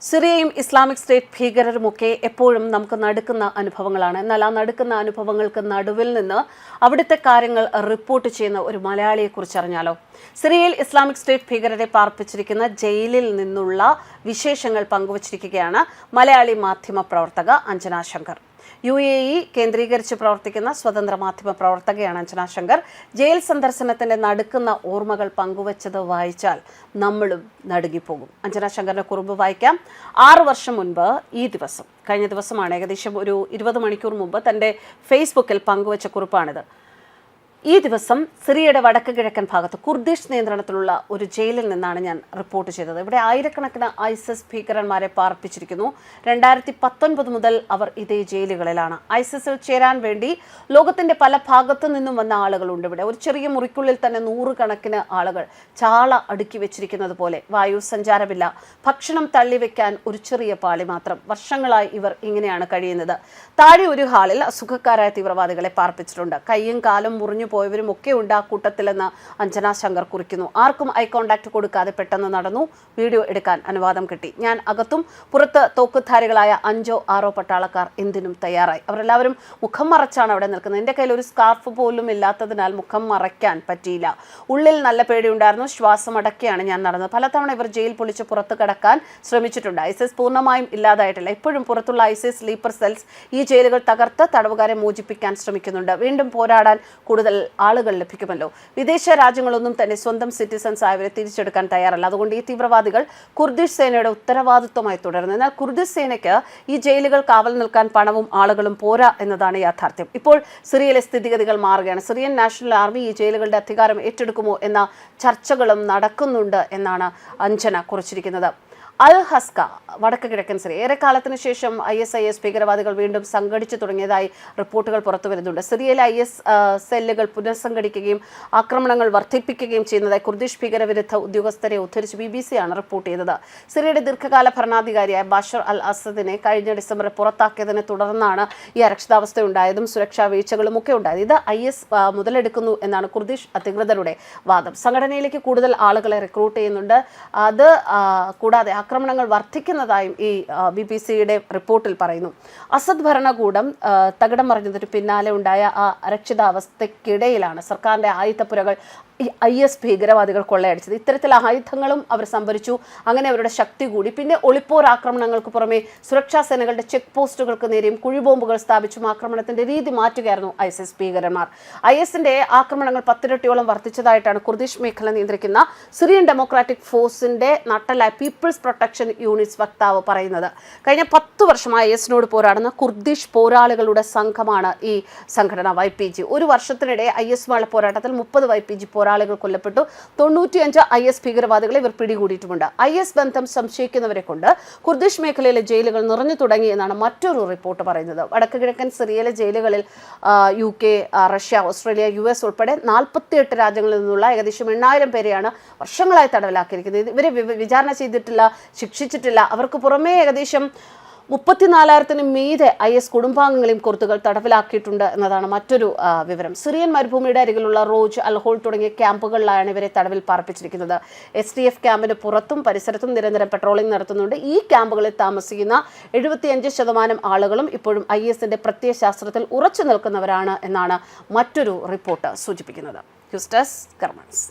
സിറിയയും Islamic state ഭീകരരുമൊക്കെ എപ്പോഴും നമുക്ക് നടുക്കുന്ന അനുഭവങ്ങളാണ്. എന്നാൽ ആ നടുക്കുന്ന അനുഭവങ്ങൾക്ക് നടുവിൽ നിന്ന് അവിടുത്തെ കാര്യങ്ങൾ റിപ്പോർട്ട് ചെയ്യുന്ന ഒരു മലയാളിയെക്കുറിച്ച് അറിഞ്ഞാലോ? സിറിയയിൽ ഇസ്ലാമിക് സ്റ്റേറ്റ് ഭീകരരെ പാർപ്പിച്ചിരിക്കുന്ന ജയിലിൽ നിന്നുള്ള വിശേഷങ്ങൾ പങ്കുവച്ചിരിക്കുകയാണ് മലയാളി മാധ്യമ പ്രവർത്തക അഞ്ജന ശങ്കർ. UAE കേന്ദ്രീകരിച്ച് പ്രവർത്തിക്കുന്ന സ്വതന്ത്ര മാധ്യമ പ്രവർത്തകയാണ് അഞ്ജന ശങ്കർ. ജയിൽ സന്ദർശനത്തിന്റെ നടുക്കുന്ന ഓർമ്മകൾ പങ്കുവച്ചത് വായിച്ചാൽ നമ്മളും നടുങ്ങിപ്പോകും. അഞ്ജന ശങ്കറിന്റെ കുറിപ്പ് വായിക്കാം. 6 വർഷം മുൻപ് കഴിഞ്ഞ ദിവസമാണ്, ഏകദേശം ഒരു 20 മണിക്കൂർ മുമ്പ് തന്റെ ഫേസ്ബുക്കിൽ പങ്കുവച്ച കുറിപ്പാണിത്. ഈ ദിവസം സിറിയയുടെ വടക്ക് കിഴക്കൻ ഭാഗത്ത് കുർദിഷ് നിയന്ത്രണത്തിലുള്ള ഒരു ജയിലിൽ നിന്നാണ് ഞാൻ റിപ്പോർട്ട് ചെയ്തത്. ഇവിടെ ആയിരക്കണക്കിന് ISIS ഭീകരന്മാരെ പാർപ്പിച്ചിരിക്കുന്നു. 2019 മുതൽ അവർ ഇതേ ജയിലുകളിലാണ്. ISISൽ ചേരാൻ വേണ്ടി ലോകത്തിന്റെ പല ഭാഗത്തു നിന്നും വന്ന ആളുകളുണ്ട്. ഇവിടെ ഒരു ചെറിയ മുറിക്കുള്ളിൽ തന്നെ 100 കണക്കിന് ആളുകൾ ചാള അടുക്കി വെച്ചിരിക്കുന്നത് പോലെ. വായു സഞ്ചാരമില്ല, ഭക്ഷണം തള്ളിവെക്കാൻ ഒരു ചെറിയ പാളി മാത്രം. വർഷങ്ങളായി ഇവർ ഇങ്ങനെയാണ് കഴിയുന്നത്. താഴെ ഒരു ഹാളിൽ അസുഖക്കാരായ തീവ്രവാദികളെ പാർപ്പിച്ചിട്ടുണ്ട്. കൈയും കാലും മുറിഞ്ഞു പോയവരും ഒക്കെ ഉണ്ട് ആ കൂട്ടത്തിലെന്ന് അഞ്ജന ശങ്കർ കുറിക്കുന്നു. ആർക്കും ഐ കോണ്ടാക്ട് കൊടുക്കാതെ പെട്ടെന്ന് നടന്നു. വീഡിയോ എടുക്കാൻ അനുവാദം കിട്ടി. ഞാൻ അകത്തും പുറത്ത് തോക്കുധാരികളായ 5-6 പട്ടാളക്കാർ എന്തിനും തയ്യാറായി. അവരെല്ലാവരും മുഖം മറച്ചാണ് അവിടെ നിൽക്കുന്നത്. എൻ്റെ കയ്യിൽ ഒരു സ്കാർഫ് പോലും ഇല്ലാത്തതിനാൽ മുഖം മറയ്ക്കാൻ പറ്റിയില്ല. ഉള്ളിൽ നല്ല പേടിയുണ്ടായിരുന്നു. ശ്വാസം അടക്കിയാണ് ഞാൻ നടന്നത്. പലതവണ ഇവർ ജയിൽ പൊളിച്ച് പുറത്ത് കടക്കാൻ ശ്രമിച്ചിട്ടുണ്ട്. ISIS പൂർണ്ണമായും ഇല്ലാതായിട്ടില്ല. ഇപ്പോഴും പുറത്തുള്ള ISIS സ്ലീപ്പർ സെൽസ് ഈ ജയിലുകൾ തകർത്ത് തടവുകാരെ മോചിപ്പിക്കാൻ ശ്രമിക്കുന്നുണ്ട്. വീണ്ടും പോരാടാൻ കൂടുതൽ ആളുകൾ ലഭിക്കുമല്ലോ. വിദേശ രാജ്യങ്ങളൊന്നും തന്നെ സ്വന്തം സിറ്റിസൺസ് ആയവരെ തിരിച്ചെടുക്കാൻ തയ്യാറല്ല. അതുകൊണ്ട് ഈ തീവ്രവാദികൾ കുർദിഷ് സേനയുടെ ഉത്തരവാദിത്വമായി തുടരുന്നു. എന്നാൽ കുർദിഷ് സേനയ്ക്ക് ഈ ജയിലുകൾ കാവൽ നിൽക്കാൻ പണവും ആളുകളും പോരാ എന്നതാണ് യാഥാർത്ഥ്യം. ഇപ്പോൾ സിറിയയിലെ സ്ഥിതിഗതികൾ മാറുകയാണ്. സിറിയൻ നാഷണൽ ആർമി ഈ ജയിലുകളുടെ അധികാരം ഏറ്റെടുക്കുമോ എന്ന ചർച്ചകളും നടക്കുന്നുണ്ട് എന്നാണ് അഞ്ജന കുറിച്ചിരിക്കുന്നത്. അൽ ഹസ്ക, വടക്ക് കിഴക്കൻ സിറിയ. ഏറെക്കാലത്തിന് ശേഷം ISIS ഭീകരവാദികൾ വീണ്ടും സംഘടിച്ചു തുടങ്ങിയതായി റിപ്പോർട്ടുകൾ പുറത്തു വരുന്നുണ്ട്. സിറിയയിലെ IS സെല്ലുകൾ പുനഃസംഘടിക്കുകയും ആക്രമണങ്ങൾ വർദ്ധിപ്പിക്കുകയും ചെയ്യുന്നതായി കുർദിഷ് ഭീകരവിരുദ്ധ ഉദ്യോഗസ്ഥരെ ഉദ്ധരിച്ച് BBC ആണ് റിപ്പോർട്ട് ചെയ്തത്. സിറിയയുടെ ദീർഘകാല ഭരണാധികാരിയായ ബഷർ അൽ അസദിനെ കഴിഞ്ഞ ഡിസംബറിൽ പുറത്താക്കിയതിനെ തുടർന്നാണ് ഈ അരക്ഷിതാവസ്ഥയുണ്ടായതും സുരക്ഷാ വീഴ്ചകളും ഒക്കെ ഉണ്ടായത്. ഇത് IS മുതലെടുക്കുന്നു എന്നാണ് കുർദിഷ് അധികൃതരുടെ വാദം. സംഘടനയിലേക്ക് കൂടുതൽ ആളുകളെ റിക്രൂട്ട് ചെയ്യുന്നുണ്ട്. അത് കൂടാതെ ആക്രമണങ്ങൾ വർദ്ധിക്കുന്നതായും ഈ BBC-യുടെ റിപ്പോർട്ടിൽ പറയുന്നു. അസദ് ഭരണകൂടം തകിടം മറിഞ്ഞതിന് പിന്നാലെ ഉണ്ടായ ആ അരക്ഷിതാവസ്ഥയ്ക്കിടയിലാണ് സർക്കാരിന്റെ ആയുധപ്പുരകൾ IS ഭീകരവാദികൾ കൊള്ളയടിച്ചത്. ഇത്തരത്തിൽ ആയുധങ്ങളും അവർ സംഭരിച്ചു. അങ്ങനെ അവരുടെ ശക്തി കൂടി. പിന്നെ ഒളിപ്പോർ ആക്രമണങ്ങൾക്ക് പുറമെ സുരക്ഷാ സേനകളുടെ ചെക്ക് പോസ്റ്റുകൾക്ക് നേരെയും കുഴിബോംബുകൾ സ്ഥാപിച്ചും ആക്രമണത്തിന്റെ രീതി മാറ്റുകയായിരുന്നു ISIS ഭീകരന്മാർ. ISന്റെ ആക്രമണങ്ങൾ 10 ഇരട്ടിയോളം വർദ്ധിച്ചതായിട്ടാണ് കുർദിഷ് മേഖല നിയന്ത്രിക്കുന്ന സിറിയൻ ഡെമോക്രാറ്റിക് ഫോഴ്സിന്റെ നട്ടലായ പീപ്പിൾസ് പ്രൊട്ടക്ഷൻ യൂണിറ്റ്സ് വക്താവ് പറയുന്നത്. കഴിഞ്ഞ 10 വർഷമായി ISനോട് പോരാടുന്ന കുർദിഷ് പോരാളികളുടെ സംഘമാണ് ഈ സംഘടന YPG. ഒരു വർഷത്തിനിടെ ISമായുള്ള പോരാട്ടത്തിൽ 30 YPG പോരാളികൾ കൊല്ലപ്പെട്ടു. 95 IS ഭീകരവാദികളെ ഇവർ പിടികൂടിയിട്ടുമുണ്ട്. IS ബന്ധം സംശയിക്കുന്നവരെ കൊണ്ട് കുർദിഷ് മേഖലയിലെ ജയിലുകൾ നിറഞ്ഞു തുടങ്ങി എന്നാണ് മറ്റൊരു റിപ്പോർട്ട് പറയുന്നത്. വടക്ക് കിഴക്കൻ സിറിയയിലെ ജയിലുകളിൽ UK, റഷ്യ, ഓസ്ട്രേലിയ, US ഉൾപ്പെടെ 48 രാജ്യങ്ങളിൽ നിന്നുള്ള ഏകദേശം 8000 പേരെയാണ് വർഷങ്ങളായി തടവിലാക്കിയിരിക്കുന്നത്. ഇവരെ വിചാരണ ചെയ്തിട്ടില്ല, ശിക്ഷിച്ചിട്ടില്ല. അവർക്ക് പുറമേ ഏകദേശം 34,000-ന് മീതെ IS കുടുംബാംഗങ്ങളെയും കുർദുകൾ തടവിലാക്കിയിട്ടുണ്ട് എന്നതാണ് മറ്റൊരു വിവരം. സിറിയൻ മരുഭൂമിയുടെ അരികിലുള്ള റോജ്, അൽഹോൾ തുടങ്ങിയ ക്യാമ്പുകളിലാണ് ഇവരെ തടവിൽ പാർപ്പിച്ചിരിക്കുന്നത്. SDF ക്യാമ്പിന് പുറത്തും പരിസരത്തും നിരന്തരം പെട്രോളിംഗ് നടത്തുന്നുണ്ട്. ഈ ക്യാമ്പുകളിൽ താമസിക്കുന്ന 75% ആളുകളും ഇപ്പോഴും ISന്റെ പ്രത്യയശാസ്ത്രത്തിൽ ഉറച്ചു നിൽക്കുന്നവരാണ് എന്നാണ് മറ്റൊരു റിപ്പോർട്ട് സൂചിപ്പിക്കുന്നത്. News desk, കർമ്മൻസ്.